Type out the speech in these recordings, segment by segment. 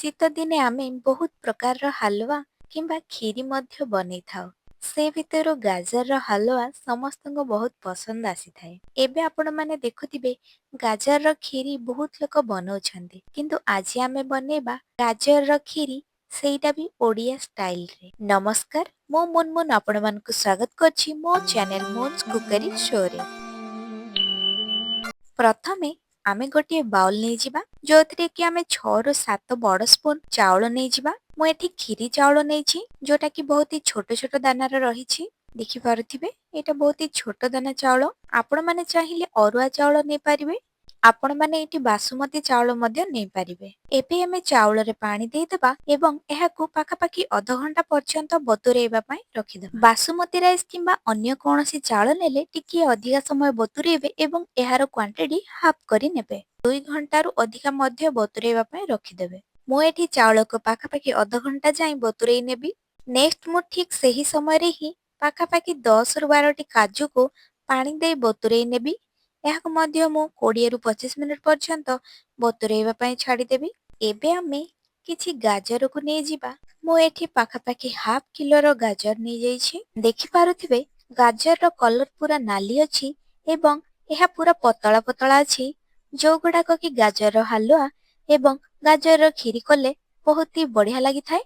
ଶୀତ ଦିନେ ଆମେ ବହୁତ ପ୍ରକାରର ହାଲୁଆ କିମ୍ବା କ୍ଷୀରି ମଧ୍ୟ ବନେଇଥାଉ। ସେ ଭିତରୁ ଗାଜରର ହାଲୁଆ ସମସ୍ତଙ୍କୁ ବହୁତ ପସନ୍ଦ ଆସିଥାଏ। ଏବେ ଆପଣମାନେ ଦେଖୁଥିବେ ଗାଜରର କ୍ଷୀରି ବହୁତ ଲୋକ ବନଉଛନ୍ତି। କିନ୍ତୁ ଆଜି ଆମେ ବନେଇବା ଗାଜରର କ୍ଷୀରି, ସେଇଟା ବି ଓଡ଼ିଆ ଷ୍ଟାଇଲରେ। ନମସ୍କାର, ମୁଁ ମୁନମୁନ ଆପଣମାନଙ୍କୁ ସ୍ୱାଗତ କରୁଛି ମୋ ଚ୍ୟାନେଲ ମୁନ୍ସ କୁକରୀ ଶୋରେ। ପ୍ରଥମେ ଆମେ ଗୋଟିଏ ବାଉଲ ନେଇଯିବା, ଯୋଉଥିରେ କି ଆମେ 6ରୁ 7 ବଡ଼ ସ୍ପୁନ ଚାଉଳ ନେଇଯିବା। ମୁଁ ଏଠି କ୍ଷୀରି ଚାଉଳ ନେଇଛି, ଯୋଉଟା କି ବହୁତ ହି ଛୋଟ ଛୋଟ ଦାନାର ରହିଛି। ଦେଖିପାରୁଥିବେ ଏଇଟା ବହୁତ ହି ଛୋଟ ଦାନା ଚାଉଳ। ଆପଣମାନେ ଚାହିଁଲେ ଅରୁଆ ଚାଉଳ ନେଇପାରିବେ। ଆପଣମାନେ ଏଠି ବାସୁମତୀ ଚାଉଳ ମଧ୍ୟ ନେଇପାରିବେ। ଏବେ ଆମେ ଚାଉଳରେ ପାଣି ଦେଇଦେବା ଏବଂ ଏହାକୁ ପାଖାପାଖି ଅଧଘଣ୍ଟା ପର୍ଯ୍ୟନ୍ତ ବତୁରେଇବା ପାଇଁ ରଖିଦେବା। ବାସୁମତୀ ରାଇସ୍ କିମ୍ବା ଅନ୍ୟ କୌଣସି ଚାଉଳ ନେଲେ ଟିକିଏ ଅଧିକା ସମୟ ବତୁରେଇବେ ଏବଂ ଏହାର କ୍ୱାଣ୍ଟିଟି ହାଫ୍ କରି ନେବେ। 2 ଘଣ୍ଟାରୁ ଅଧିକା ମଧ୍ୟ ବତୁରେଇବା ପାଇଁ ରଖିଦେବେ। ମୁଁ ଏଠି ଚାଉଳକୁ ପାଖାପାଖି ଅଧଘଣ୍ଟା ଯାଏଁ ବତୁରେଇ ନେବି। ନେକ୍ସଟ ମୁଁ ଠିକ୍ ସେହି ସମୟରେ ହିଁ ପାଖାପାଖି 10ରୁ 12ଟି କାଜୁକୁ ପାଣି ଦେଇ ବତୁରେଇ ନେବି। ଏହାକୁ ମଧ୍ୟ ମୁଁ 20ରୁ 25 ମିନିଟ୍ ପର୍ଯ୍ୟନ୍ତ ବତୁରେଇବା ପାଇଁ ଛାଡ଼ିଦେବି। ଏବେ ଆମେ କିଛି ଗାଜରକୁ ନେଇଯିବା। ମୁଁ ଏଠି ପାଖାପାଖି ହାଫ୍ କିଲୋର ଗାଜର ନେଇଯାଇଛି। ଦେଖିପାରୁଥିବେ ଗାଜରର କଲର ପୁରା ନାଲି ଅଛି ଏବଂ ଏହା ପୁରା ପତଳା ପତଳା ଅଛି, ଯୋଉଗୁଡାକ କି ଗାଜରର ହାଲୁଆ ଏବଂ ଗାଜରର କ୍ଷୀରି କଲେ ବହୁତ ହି ବଢିଆ ଲାଗିଥାଏ।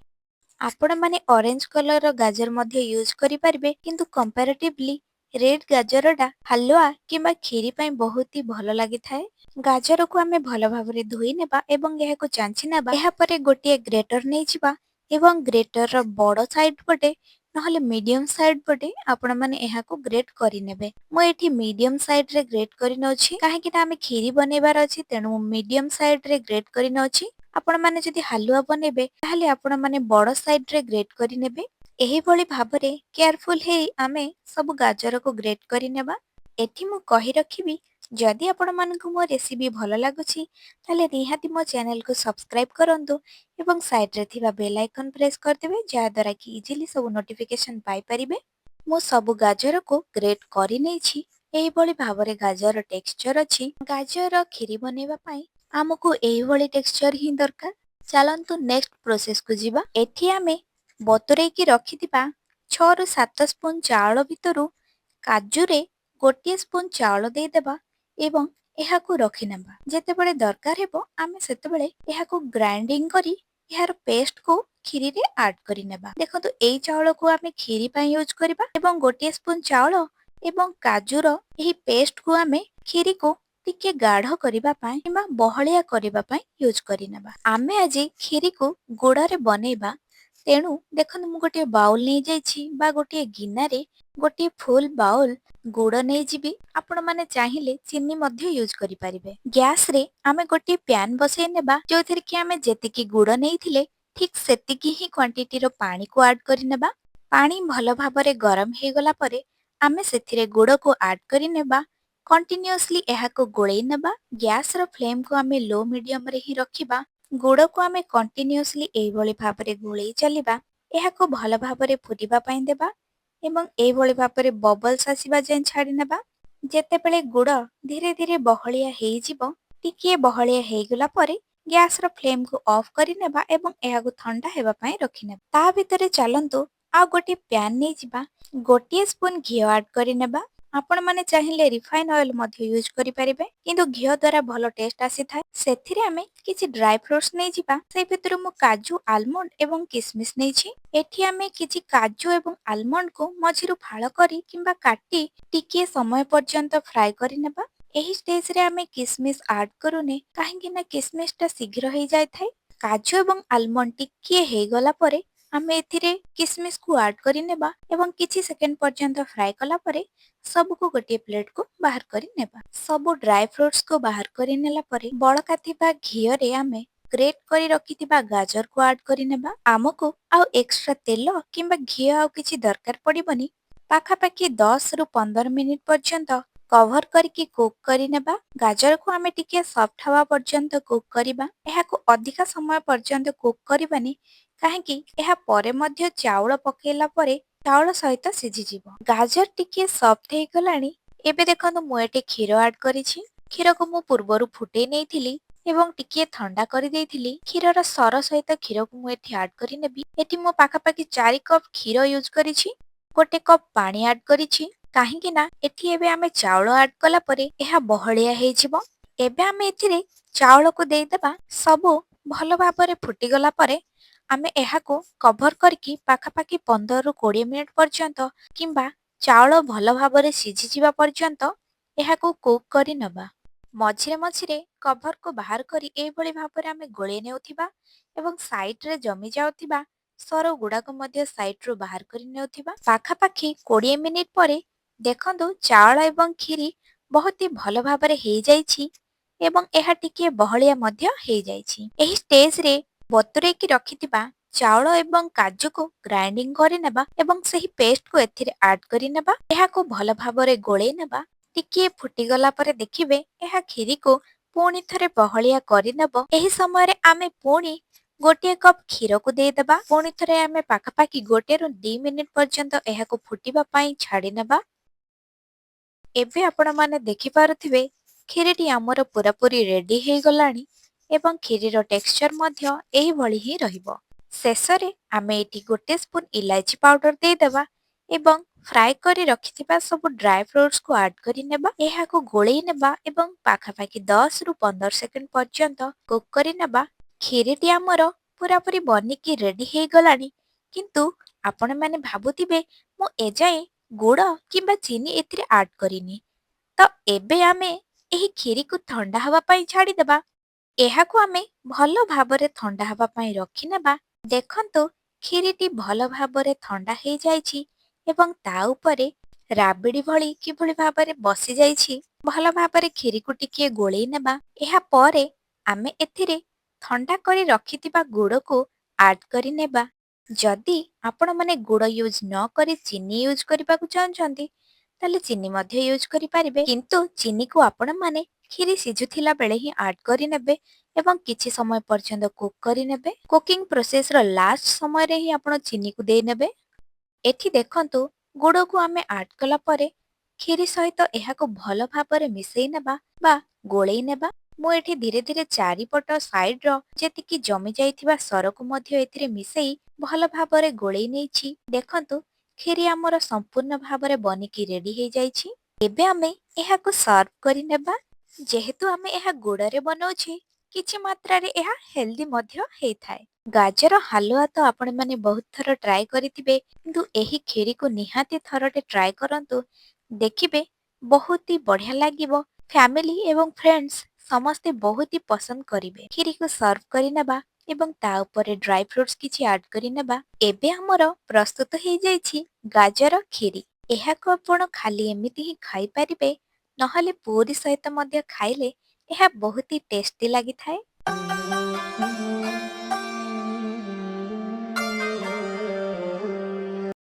ଆପଣମାନେ ଅରେଞ୍ଜ କଲରର ଗାଜର ମଧ୍ୟ ୟୁଜ୍ କରିପାରିବେ, କିନ୍ତୁ କମ୍ପାରେଟିଭଲି ରେଡ୍ ଗାଜରଟା ହାଲୁଆ କିମ୍ବା କ୍ଷୀରି ପାଇଁ ବହୁତ ହି ଭଲ ଲାଗିଥାଏ। ଗାଜରକୁ ଆମେ ଭଲ ଭାବରେ ଧୋଇ ନେବା ଏବଂ ଏହାକୁ ଚାଞ୍ଚି ନେବା। ଏହାପରେ ଗୋଟିଏ ଗ୍ରେଟର ନେଇଯିବା ଏବଂ ଗ୍ରେଟରର ବଡ଼ ସାଇଡ୍ ପଟେ ନହେଲେ ମିଡିୟମ ସାଇଡ୍ ପଟେ ଆପଣମାନେ ଏହାକୁ ଗ୍ରେଟ୍ କରିନେବେ। ମୁଁ ଏଠି ମିଡିୟମ ସାଇଡ୍ରେ ଗ୍ରେଟ୍ କରି ନେଉଛି, କାହିଁକି ନା ଆମେ କ୍ଷୀରି ବନେଇବାର ଅଛି, ତେଣୁ ମୁଁ ମିଡିୟମ ସାଇଡ୍ରେ ଗ୍ରେଟ୍ କରି ନେଉଛି। ଆପଣମାନେ ଯଦି ହାଲୁଆ ବନେଇବେ ତାହେଲେ ଆପଣମାନେ ବଡ଼ ସାଇଡ୍ରେ ଗ୍ରେଟ୍ କରିନେବେ। ଏହିଭଳି ଭାବରେ କେୟାରଫୁଲ ହେଇ ଆମେ ସବୁ ଗାଜରକୁ ଗ୍ରେଟ୍ କରିନେବା। ଏଠି ମୁଁ କହି ରଖିବି, ଯଦି ଆପଣମାନଙ୍କୁ ମୋ ରେସିପି ଭଲ ଲାଗୁଛି ତାହେଲେ ନିହାତି ମୋ ଚ୍ୟାନେଲକୁ ସବସ୍କ୍ରାଇବ କରନ୍ତୁ ଏବଂ ସାଇଡ୍ରେ ଥିବା ବେଲ୍ ଆଇକନ୍ ପ୍ରେସ୍ କରିଦେବେ, ଯାହାଦ୍ୱାରା କି ଇଜିଲି ସବୁ ନୋଟିଫିକେସନ ପାଇପାରିବେ। ମୁଁ ସବୁ ଗାଜରକୁ ଗ୍ରେଟ୍ କରି ନେଇଛି। ଏହିଭଳି ଭାବରେ ଗାଜର ଟେକ୍ସଚର ଅଛି। ଗାଜର କ୍ଷୀରି ବନେଇବା ପାଇଁ ଆମକୁ ଏହିଭଳି ଟେକ୍ସଚର ହିଁ ଦରକାର। ଚାଲନ୍ତୁ ନେକ୍ସଟ ପ୍ରୋସେସକୁ ଯିବା। ଏଠି ଆମେ ବତୁରେଇକି ରଖିଥିବା 6ରୁ 7 ସ୍ପୁନ ଚାଉଳ ଭିତରୁ କାଜୁରେ ଗୋଟିଏ ସ୍ପୁନ ଚାଉଳ ଦେଇଦେବା ଏବଂ ଏହାକୁ ରଖିନେବା। ଯେତେବେଳେ ଦରକାର ହେବ ଆମେ ସେତେବେଳେ ଏହାକୁ ଗ୍ରାଇଣ୍ଡିଙ୍ଗ କରି ଏହାର ପେଷ୍ଟକୁ କ୍ଷୀରିରେ ଆଡ୍ କରିନେବା। ଦେଖନ୍ତୁ ଏଇ ଚାଉଳକୁ ଆମେ କ୍ଷୀରି ପାଇଁ ୟୁଜ୍ କରିବା ଏବଂ ଗୋଟିଏ ସ୍ପୁନ ଚାଉଳ ଏବଂ କାଜୁର ଏହି ପେଷ୍ଟକୁ ଆମେ କ୍ଷୀରିକୁ ଟିକେ ଗାଢ କରିବା ପାଇଁ କିମ୍ବା ବହଳିଆ କରିବା ପାଇଁ ୟୁଜ୍ କରିନେବା। ଆମେ ଆଜି କ୍ଷୀରିକୁ ଗୁଡରେ ବନେଇବା, ତେଣୁ ଦେଖନ୍ତୁ ମୁଁ ଗୋଟିଏ ବାଉଲ ନେଇଯାଇଛି ବା ଗୋଟିଏ ଗିନାରେ ଗୋଟିଏ ଫୁଲ ବାଉଲ ଗୁଡ ନେଇଯିବି। ଆପଣମାନେ ଚାହିଁଲେ ଚିନି ମଧ୍ୟ ୟୁଜ୍ କରିପାରିବେ। ଗ୍ୟାସରେ ଆମେ ଗୋଟିଏ ପ୍ୟାନ ବସେଇ ନେବା, ଯୋଉଥିରେ କି ଆମେ ଯେତିକି ଗୁଡ ନେଇଥିଲେ ଠିକ୍ ସେତିକି ହିଁ କ୍ୱାଣ୍ଟିଟିର ପାଣିକୁ ଆଡ୍ କରିନେବା। ପାଣି ଭଲ ଭାବରେ ଗରମ ହେଇଗଲା ପରେ ଆମେ ସେଥିରେ ଗୁଡକୁ ଆଡ୍ କରିନେବା। କଣ୍ଟିନ୍ୟୁଅସଲି ଏହାକୁ ଗୋଳେଇ ନେବା। ଗ୍ୟାସର ଫ୍ଲେମକୁ ଆମେ ଲୋ ମିଡିୟମରେ ହିଁ ରଖିବା। ଗୁଡକୁ ଆମେ କଣ୍ଟିନ୍ୟୁଅସଲି ଏଇଭଳି ଭାବରେ ଗୋଳେଇ ଚାଲିବା। ଏହାକୁ ଭଲ ଭାବରେ ଫୁଟିବା ପାଇଁ ଦେବା ଏବଂ ଏଇଭଳି ଭାବରେ ବବଲ୍ସ ଆସିବା ଯାଏଁ ଛାଡି ନେବା। ଯେତେବେଳେ ଗୁଡ ଧୀରେ ଧୀରେ ବହଳିଆ ହେଇଯିବ, ଟିକିଏ ବହଳିଆ ହେଇଗଲା ପରେ ଗ୍ୟାସର ଫ୍ଲେମକୁ ଅଫ୍ କରିନେବା ଏବଂ ଏହାକୁ ଥଣ୍ଡା ହେବା ପାଇଁ ରଖିନେବା। ତା ଭିତରେ ଚାଲନ୍ତୁ ଆଉ ଗୋଟିଏ ପ୍ୟାନ ନେଇଯିବା। ଗୋଟିଏ ସ୍ପୁନ ଘିଅ ଆଡ୍ କରିନେବା। ଆପଣମାନେ ଚାହିଁଲେ ରିଫାଇନ ଅଏଲ ମଧ୍ୟ ୟୁଜ୍ କରିପାରିବେ, କିନ୍ତୁ ଘିଅ ଦ୍ୱାରା ଭଲ ଟେଷ୍ଟ ଆସିଥାଏ। ସେଥିରେ ଆମେ କିଛି ଡ୍ରାଏ ଫ୍ରୁଟ୍ସ ନେଇଯିବା। ସେଇ ଭିତରୁ ମୁଁ କାଜୁ, ଆଲମଣ୍ଡ ଏବଂ କିସମିସ ନେଇଛି। ଏଠି ଆମେ କିଛି କାଜୁ ଏବଂ ଆଲମଣ୍ଡକୁ ମଝିରୁ ଫାଳ କରି କିମ୍ବା କାଟି ଟିକିଏ ସମୟ ପର୍ଯ୍ୟନ୍ତ ଫ୍ରାଏ କରିନେବା। ଏହି ଷ୍ଟେଜରେ ଆମେ କିସମିସ ଆଡ୍ କରୁନେ, କାହିଁକି ନା କିସମିସଟା ଶୀଘ୍ର ହେଇଯାଇଥାଏ। କାଜୁ ଏବଂ ଆଲମଣ୍ଡ ଟିକିଏ ହେଇଗଲା ପରେ ଆମେ ଏଥିରେ କିସମିସକୁ ଆଡ୍ କରିନେବା ଏବଂ କିଛି ସେକେଣ୍ଡ ପର୍ଯ୍ୟନ୍ତ ଫ୍ରାଏ କଲା ପରେ ସବୁକୁ ଗୋଟିଏ ପ୍ଲେଟକୁ ବାହାର କରି ନେବା। ସବୁ ଡ୍ରାଏ ଫ୍ରୁଟ୍ସକୁ ବାହାର କରି ନେଲା ପରେ ବଳକା ଥିବା ଘିଅରେ ଆମେ ଗ୍ରେଟ୍ କରି ରଖିଥିବା ଗାଜରକୁ ଆଡ୍ କରିନେବା। ଆମକୁ ଆଉ ଏକ୍ସଟ୍ରା ତେଲ କିମ୍ବା ଘିଅ ଆଉ କିଛି ଦରକାର ପଡିବନି। ପାଖାପାଖି 10ରୁ 15 ମିନିଟ୍ ପର୍ଯ୍ୟନ୍ତ କଭର କରିକି କୁକ୍ କରିନେବା। ଗାଜରକୁ ଆମେ ଟିକେ ସଫ୍ଟ ହବା ପର୍ଯ୍ୟନ୍ତ କୁକ୍ କରିବା। ଏହାକୁ ଅଧିକା ସମୟ ପର୍ଯ୍ୟନ୍ତ କୁକ୍ କରିବାନି, କାହିଁକି ଏହା ପରେ ମଧ୍ୟ ଚାଉଳ ପକେଇଲା ପରେ ଚାଉଳ ସହିତ ସିଝିଯିବ। ଗାଜର ଟିକେ ସଫ୍ଟ ହେଇଗଲାଣି। ଏବେ ଦେଖନ୍ତୁ ମୁଁ ଏଠି କ୍ଷୀର ଆଡ୍ କରିଛି। କ୍ଷୀରକୁ ମୁଁ ପୂର୍ବରୁ ଫୁଟେଇ ନେଇଥିଲି ଏବଂ ଟିକିଏ ଥଣ୍ଡା କରିଦେଇଥିଲି। କ୍ଷୀରର ସର ସହିତ କ୍ଷୀରକୁ ମୁଁ ଏଠି ଆଡ୍ କରିନେବି। ଏଠି ମୁଁ ପାଖାପାଖି 4 କପ୍ କ୍ଷୀର ୟୁଜ୍ କରିଛି। 1 କପ୍ ପାଣି ଆଡ୍ କରିଛି। କାହିଁକି ନା ଏଠି ଏବେ ଆମେ ଚାଉଳ ଆଡ୍ କଲା ପରେ ଏହା ବହଳିଆ ହେଇଯିବ। ଏବେ ଆମେ ଏଥିରେ ଚାଉଳକୁ ଦେଇଦେବା। ସବୁ ଭଲ ଭାବରେ ଫୁଟିଗଲା ପରେ ଆମେ ଏହାକୁ କଭର କରିକି ପାଖାପାଖି 15ରୁ 20 ମିନିଟ୍ ପର୍ଯ୍ୟନ୍ତ କିମ୍ବା ଚାଉଳ ଭଲ ଭାବରେ ସିଝିଯିବା ପର୍ଯ୍ୟନ୍ତ ଏହାକୁ କୁକ୍ କରି ନେବା। ମଝିରେ ମଝିରେ କଭରକୁ ବାହାର କରି ଏଇଭଳି ଭାବରେ ଆମେ ଗୋଳେଇ ନେଉଥିବା ଏବଂ ସାଇଡରେ ଜମି ଯାଉଥିବା ସର ଗୁଡାକ ମଧ୍ୟ ସାଇଡରୁ ବାହାର କରି ନେଉଥିବା। ପାଖାପାଖି 20 ମିନିଟ୍ ପରେ ଦେଖନ୍ତୁ ଚାଉଳ ଏବଂ କ୍ଷୀରି ବହୁତ ହି ଭଲ ଭାବରେ ହେଇଯାଇଛି ଏବଂ ଏହା ଟିକିଏ ବହଳିଆ ମଧ୍ୟ ହେଇଯାଇଛି। ଏହି ଷ୍ଟେଜରେ ବତୁରେଇକି ରଖିଥିବା ଚାଉଳ ଏବଂ କାଜୁକୁ ଗ୍ରାଇଣ୍ଡିଂ କରିନେବା ଏବଂ ସେହି ପେଷ୍ଟକୁ ଏଥିରେ ଆଡ୍ କରିନେବା। ଏହାକୁ ଭଲ ଭାବରେ ଗୋଳେଇ ନେବା। ଟିକିଏ ଫୁଟିଗଲା ପରେ ଦେଖିବେ ଏହା କ୍ଷୀରିକୁ ପୁଣି ଥରେ ବହଳିଆ କରିନେବ। ଏହି ସମୟରେ ଆମେ ପୁଣି 1 କପ୍ କ୍ଷୀରକୁ ଦେଇଦେବା। ପୁଣି ଥରେ ଆମେ ପାଖାପାଖି 1ରୁ 2 ମିନିଟ୍ ପର୍ଯ୍ୟନ୍ତ ଏହାକୁ ଫୁଟିବା ପାଇଁ ଛାଡ଼ିନେବା। ଏବେ ଆପଣମାନେ ଦେଖିପାରୁଥିବେ କ୍ଷୀରିଟି ଆମର ପୁରାପୁରି ରେଡି ହେଇଗଲାଣି ଏବଂ କ୍ଷୀରିର ଟେକ୍ସଚର ମଧ୍ୟ ଏହିଭଳି ହିଁ ରହିବ। ଶେଷରେ ଆମେ ଏଠି 1 ସ୍ପୁନ୍ ଇଲାଇଚି ପାଉଡର ଦେଇଦେବା ଏବଂ ଫ୍ରାଏ କରି ରଖିଥିବା ସବୁ ଡ୍ରାଏ ଫ୍ରୁଟ୍ସକୁ ଆଡ୍ କରିନେବା। ଏହାକୁ ଗୋଳେଇ ନେବା ଏବଂ ପାଖାପାଖି 10ରୁ 15 ସେକେଣ୍ଡ ପର୍ଯ୍ୟନ୍ତ କୁକ୍ କରିନେବା। କ୍ଷୀରିଟି ଆମର ପୁରାପୁରି ବନିକି ରେଡି ହେଇଗଲାଣି। କିନ୍ତୁ ଆପଣମାନେ ଭାବୁଥିବେ ମୁଁ ଏଯାଏଁ ଗୁଡ଼ କିମ୍ବା ଚିନି ଏଥିରେ ଆଡ୍ କରିନି। ତ ଏବେ ଆମେ ଏହି କ୍ଷୀରିକୁ ଥଣ୍ଡା ହେବା ପାଇଁ ଛାଡ଼ିଦେବା। ଏହାକୁ ଆମେ ଭଲ ଭାବରେ ଥଣ୍ଡା ହେବା ପାଇଁ ରଖିନେବା। ଦେଖନ୍ତୁ କ୍ଷୀରିଟି ଭଲ ଭାବରେ ଥଣ୍ଡା ହେଇଯାଇଛି ଏବଂ ତା ଉପରେ ରାବିଡି ଭଳି କିଭଳି ଭାବରେ ବସିଯାଇଛି। ଭଲ ଭାବରେ କ୍ଷୀରିକୁ ଟିକିଏ ଗୋଳେଇ ନେବା। ଏହା ପରେ ଆମେ ଏଥିରେ ଥଣ୍ଡା କରି ରଖିଥିବା ଗୁଡ଼କୁ ଆଡ୍ କରିନେବା। ଯଦି ଆପଣମାନେ ଗୁଡ଼ ୟୁଜ୍ ନ କରି ଚିନି ୟୁଜ୍ କରିବାକୁ ଚାହୁଁଛନ୍ତି ତାହେଲେ ଚିନି ମଧ୍ୟ ୟୁଜ୍ କରିପାରିବେ। କିନ୍ତୁ ଚିନିକୁ ଆପଣମାନେ କ୍ଷୀରି ସିଝୁଥିଲା ବେଳେ ହିଁ ଆଡ୍ କରିନେବେ ଏବଂ କିଛି ସମୟ ପର୍ଯ୍ୟନ୍ତ କୁକ୍ କରିନେବେ। କୁକିଂ ପ୍ରୋସେସର ଲାଷ୍ଟ ସମୟରେ ହିଁ ଆପଣ ଚିନିକୁ ଦେଇନେବେ। ଏଠି ଦେଖନ୍ତୁ ଗୁଡ଼କୁ ଆମେ ଆଡ୍ କଲା ପରେ କ୍ଷୀରି ସହିତ ଏହାକୁ ଭଲ ଭାବରେ ମିଶେଇ ନେବା ବା ଗୋଳେଇ ନେବା। ମୁଁ ଏଠି ଧୀରେ ଧୀରେ ଚାରିପଟ ସାଇଡ୍ର ଯେତିକି ଜମି ଯାଇଥିବା ସରକୁ ମଧ୍ୟ ଏଥିରେ ମିଶେଇ ଭଲ ଭାବରେ ଗୋଳେଇ ନେଇଛି। ଦେଖନ୍ତୁ କ୍ଷୀରି ଆମର ସମ୍ପୂର୍ଣ୍ଣ ଭାବରେ ବନିକି ରେଡି ହେଇଯାଇଛି। ଏବେ ଆମେ ଏହାକୁ ସର୍ଭ କରିନେବା। ଯେହେତୁ ଆମେ ଏହା ଗୁଡ଼ରେ ବନଉଛେ କିଛି ମାତ୍ରାରେ ଏହା ହେଲ୍ଦି ମଧ୍ୟ ହେଇଥାଏ। ଗାଜର ହାଲୁଆ ତ ଆପଣମାନେ ବହୁତ ଥର ଟ୍ରାଏ କରିଥିବେ କିନ୍ତୁ ଏହି କ୍ଷୀରିକୁ ନିହାତି ଥରଟେ ଟ୍ରାଏ କରନ୍ତୁ। ଦେଖିବେ ବହୁତ ହି ବଢିଆ ଲାଗିବ। ଫ୍ୟାମିଲି ଏବଂ ଫ୍ରେଣ୍ଡସ୍ ସମସ୍ତେ ବହୁତ ହି ପସନ୍ଦ କରିବେ। କ୍ଷୀରିକୁ ସର୍ଭ କରିନେବା ଏବଂ ତା ଉପରେ ଡ୍ରାଇ ଫ୍ରୁଟ୍ସ କିଛି ଆଡ୍ କରିନେବା। ଏବେ ଆମର ପ୍ରସ୍ତୁତ ହେଇଯାଇଛି ଗାଜର କ୍ଷୀରି। ଏହାକୁ ଆପଣ ଖାଲି ଏମିତି ହିଁ ଖାଇପାରିବେ ନହେଲେ ପୁରୀ ସହିତ ମଧ୍ୟ ଖାଇଲେ ଏହା ବହୁତ ହି ଟେଷ୍ଟି ଲାଗିଥାଏ।